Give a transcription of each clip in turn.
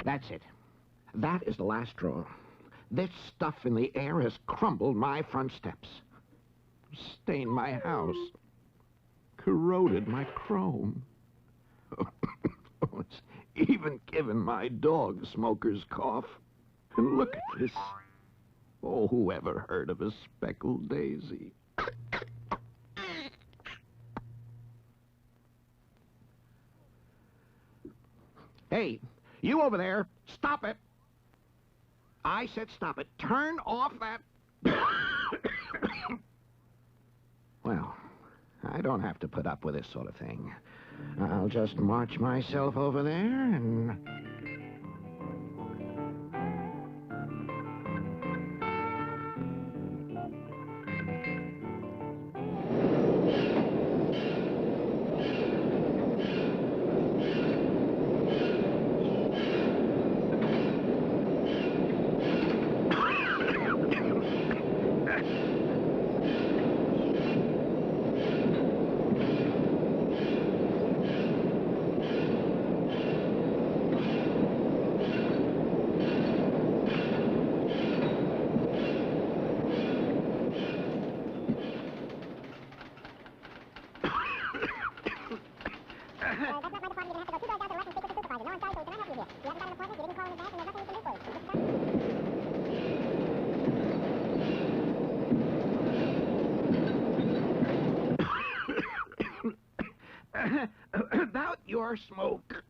That's it. That is the last straw. This stuff in the air has crumbled my front steps, stained my house, corroded my chrome. It's even given my dog smoker's cough. And look at this. Oh, whoever heard of a speckled daisy? Hey, you over there, stop it. I said stop it. Turn off that... Well, I don't have to put up with this sort of thing. I'll just march myself over there and... About your smoke.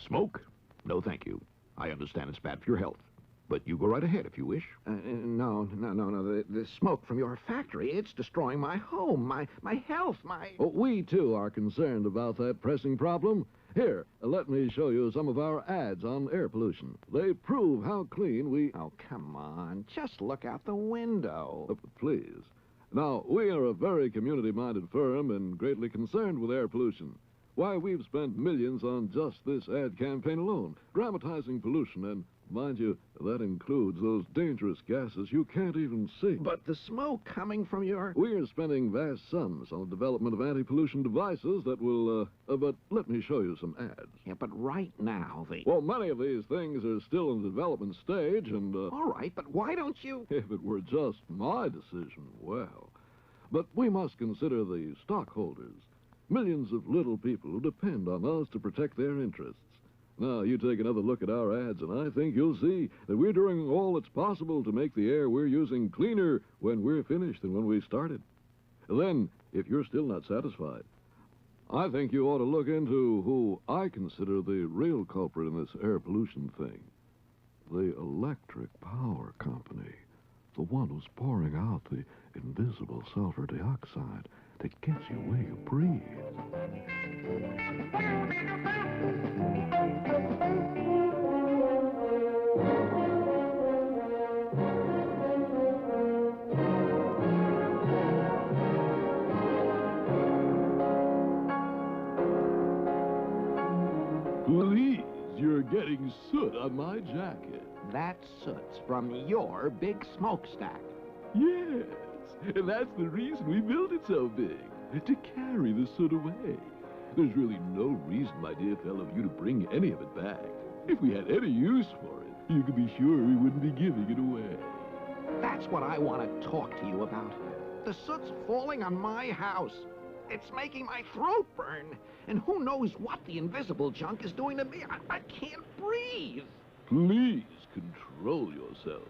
Smoke? No, thank you. I understand it's bad for your health. But you go right ahead if you wish. No. The smoke from your factory, it's destroying my home, my health, my... Oh, we, too, are concerned about that pressing problem. Here, let me show you some of our ads on air pollution. They prove how clean we... Oh, come on. Just look out the window. Please. Now, we are a very community-minded firm and greatly concerned with air pollution. Why, we've spent millions on just this ad campaign alone, dramatizing pollution, and, mind you, that includes those dangerous gases you can't even see. But the smoke coming from your... We're spending vast sums on the development of anti-pollution devices that will, but let me show you some ads. Yeah, but right now, Well, many of these things are still in the development stage, and, All right, but why don't you... If it were just my decision, well... But we must consider the stockholders. Millions of little people who depend on us to protect their interests. Now, you take another look at our ads, and I think you'll see that we're doing all that's possible to make the air we're using cleaner when we're finished than when we started. Then, if you're still not satisfied, I think you ought to look into who I consider the real culprit in this air pollution thing. The electric power company. The one who's pouring out the invisible sulfur dioxide that gets you where you breathe. Please, you're getting soot on my jacket. That soot's from your big smokestack. Yes, and that's the reason we built it so big, to carry the soot away. There's really no reason, my dear fellow, for you to bring any of it back. If we had any use for it, you could be sure we wouldn't be giving it away. That's what I want to talk to you about. The soot's falling on my house. It's making my throat burn. And who knows what the invisible junk is doing to me. I can't breathe. Please control yourself.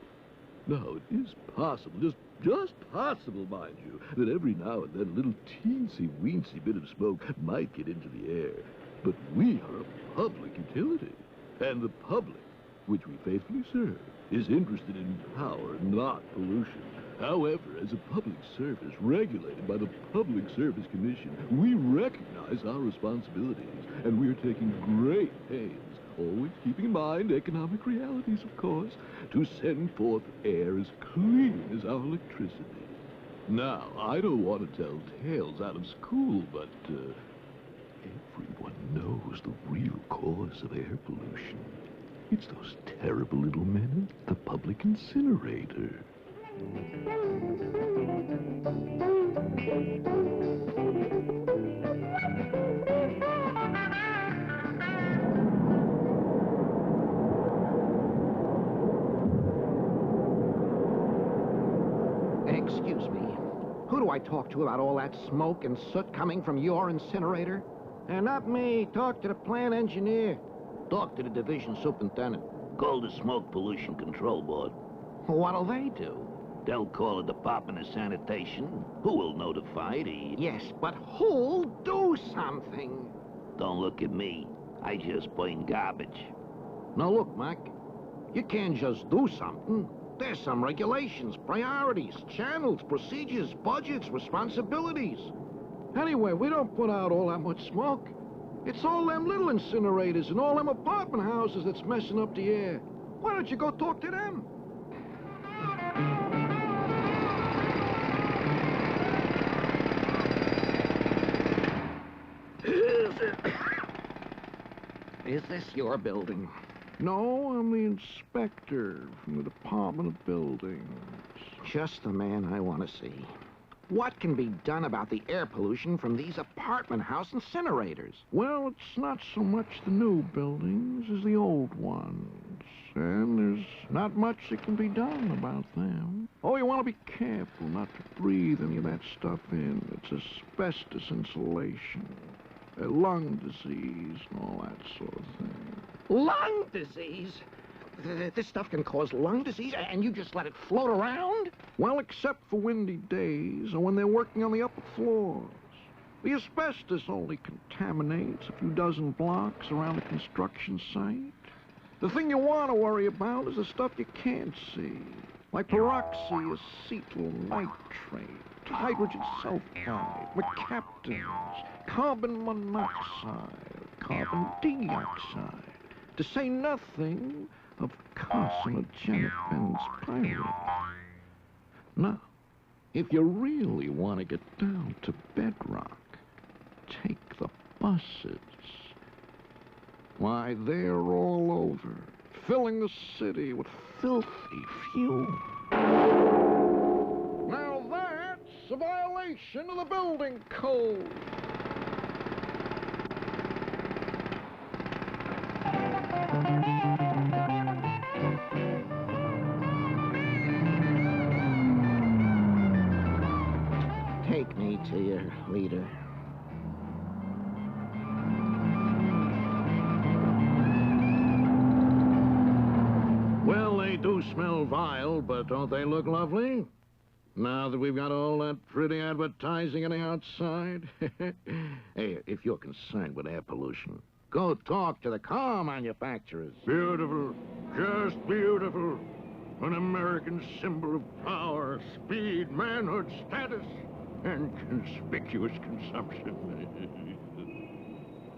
Now, it is possible, just possible, mind you, that every now and then a little teensy-weensy bit of smoke might get into the air. But we are a public utility, and the public, which we faithfully serve, is interested in power, not pollution. However, as a public service regulated by the Public Service Commission, we recognize our responsibilities, and we're taking great pains, always keeping in mind economic realities, of course, to send forth air as clean as our electricity. Now, I don't want to tell tales out of school, but everyone knows the real cause of air pollution. It's those terrible little men at the public incinerator. I talk to about all that smoke and soot coming from your incinerator? Not me. Talk to the plant engineer. Talk to the division superintendent. Call the Smoke Pollution Control Board. What'll they do? They'll call the Department of Sanitation, who will notify the... Yes, but who'll do something? Don't look at me. I just burn garbage. Now look, Mac, you can't just do something. There's some regulations, priorities, channels, procedures, budgets, responsibilities. Anyway, we don't put out all that much smoke. It's all them little incinerators and all them apartment houses that's messing up the air. Why don't you go talk to them? Is this your building? No, I'm the inspector from the Department of Buildings. Just the man I want to see. What can be done about the air pollution from these apartment house incinerators? Well, it's not so much the new buildings as the old ones. And there's not much that can be done about them. Oh, you want to be careful not to breathe any of that stuff in. It's asbestos insulation. Lung disease and all that sort of thing. Lung disease? This stuff can cause lung disease, and you just let it float around? Well, except for windy days or when they're working on the upper floors. The asbestos only contaminates a few dozen blocks around a construction site. The thing you want to worry about is the stuff you can't see, like peroxyacetyl nitrate, hydrogen sulfide, mercaptans, carbon monoxide, carbon dioxide, to say nothing of carcinogenic benzpyrene. Now, if you really want to get down to bedrock, take the buses. Why, they're all over, filling the city with filthy fumes. Now that's a violation of the building code. Take me to your leader. Well, they do smell vile, but don't they look lovely? Now that we've got all that pretty advertising on the outside. Hey, if you're concerned with air pollution, go talk to the car manufacturers. Beautiful, just beautiful. An American symbol of power, speed, manhood, status, and conspicuous consumption.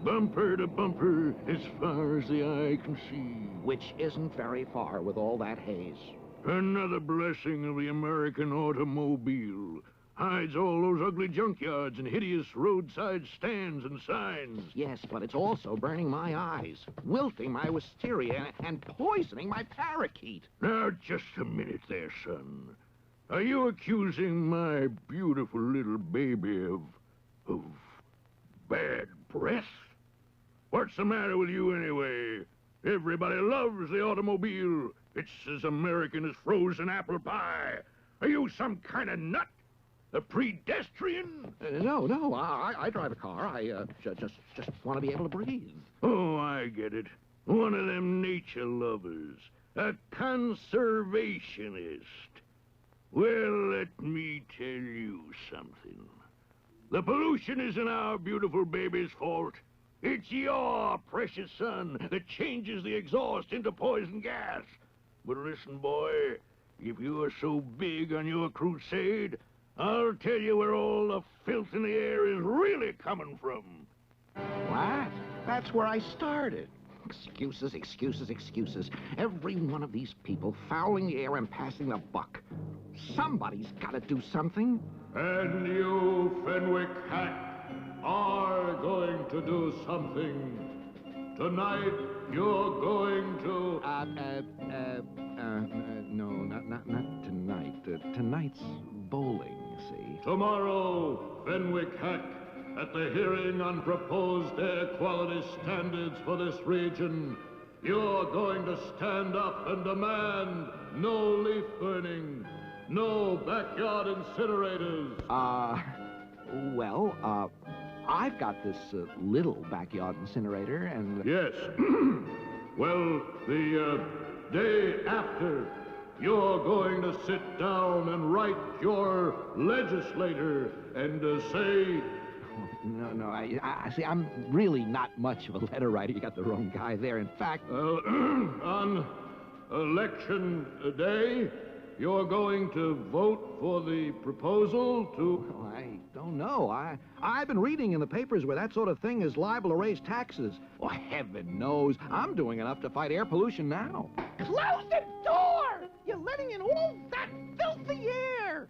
Bumper to bumper as far as the eye can see. Which isn't very far with all that haze. Another blessing of the American automobile. Hides all those ugly junkyards and hideous roadside stands and signs. Yes, but it's also burning my eyes, wilting my wisteria, and poisoning my parakeet. Now, just a minute there, son. Are you accusing my beautiful little baby of bad breath? What's the matter with you, anyway? Everybody loves the automobile. It's as American as frozen apple pie. Are you some kind of nut? A pedestrian? No, I drive a car. I just want to be able to breathe. Oh, I get it. One of them nature lovers. A conservationist. Well, let me tell you something. The pollution isn't our beautiful baby's fault. It's your precious son that changes the exhaust into poison gas. But listen, boy, if you are so big on your crusade, I'll tell you where all the filth in the air is really coming from. What? That's where I started. Excuses, excuses, excuses. Every one of these people fouling the air and passing the buck. Somebody's got to do something. And you, Fenwick Hack, are going to do something. Tonight, you're going to... No, not tonight. Tonight's bowling, see? Tomorrow, Fenwick Hack, at the hearing on proposed air quality standards for this region, you're going to stand up and demand no leaf burning, No backyard incinerators. I've got this little backyard incinerator, and... Yes. Well, the day after, you're going to sit down and write your legislator and say... No, I see, I'm really not much of a letter writer. You got the wrong guy there. In fact... on election day, you're going to vote for the proposal to... Well, I don't know. I've been reading in the papers where that sort of thing is liable to raise taxes. Oh, heaven knows. I'm doing enough to fight air pollution now. Close the door! You're letting in all that filthy air!